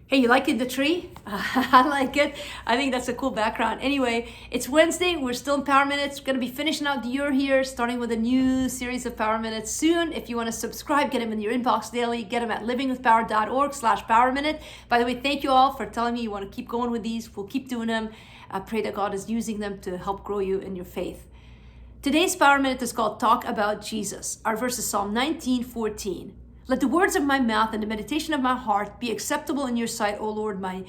Hey, you liking the tree? I like it. I think that's a cool background. Anyway, it's Wednesday. We're still in Power Minutes. We're going to be finishing out the year here, starting with a new series of Power Minutes soon. If you want to subscribe, get them in your inbox daily. Get them at livingwithpower.org/Power Minute. By the way, thank you all for telling me you want to keep going with these. We'll keep doing them. I pray that God is using them to help grow you in your faith. Today's Power Minute is called Talk About Jesus. Our verse is Psalm 19:14. Let the words of my mouth and the meditation of my heart be acceptable in your sight, O Lord, my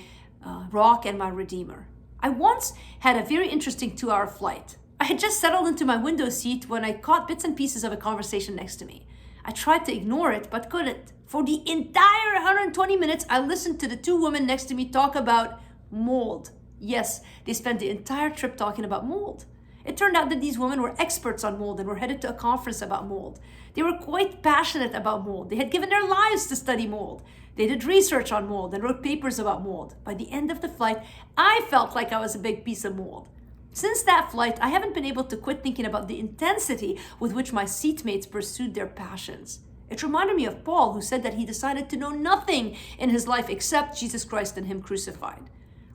rock and my redeemer. I once had a very interesting 2-hour flight. I had just settled into my window seat when I caught bits and pieces of a conversation next to me. I tried to ignore it, but couldn't. For the entire 120 minutes, I listened to the two women next to me talk about mold. Yes, they spent the entire trip talking about mold. It turned out that these women were experts on mold and were headed to a conference about mold. They were quite passionate about mold. They had given their lives to study mold. They did research on mold and wrote papers about mold. By the end of the flight, I felt like I was a big piece of mold. Since that flight, I haven't been able to quit thinking about the intensity with which my seatmates pursued their passions. It reminded me of Paul, who said that he decided to know nothing in his life except Jesus Christ and Him crucified.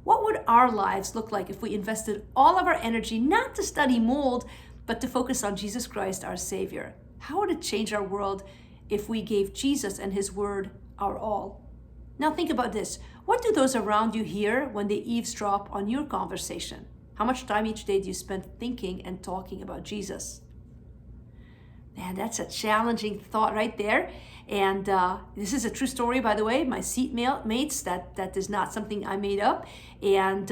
What would our lives look like if we invested all of our energy not to study mold, but to focus on Jesus Christ, our Savior? How would it change our world if we gave Jesus and His Word our all? Now think about this. What do those around you hear when they eavesdrop on your conversation? How much time each day do you spend thinking and talking about Jesus? Man, that's a challenging thought right there. And this is a true story, by the way. My seatmates, that is not something I made up. And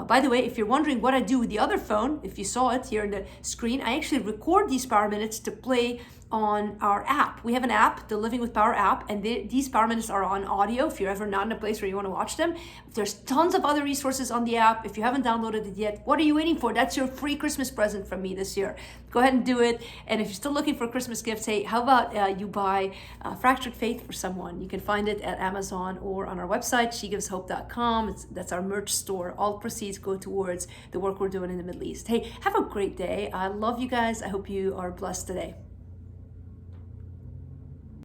by the way, if you're wondering what I do with the other phone, if you saw it here on the screen, I actually record these Power Minutes to play on our app. We have an app, the Living with Power app, and these Power Minutes are on audio if you're ever not in a place where you want to watch them. There's tons of other resources on the app. If you haven't downloaded it yet, what are you waiting for? That's your free Christmas present from me this year. Go ahead and do it. And if you're still looking for Christmas gifts, hey, how about you buy Fractured Faith for someone? You can find it at Amazon or on our website, shegiveshope.com. That's our merch store. All proceeds go towards the work we're doing in the Middle East. Hey, have a great day. I love you guys. I hope you are blessed today.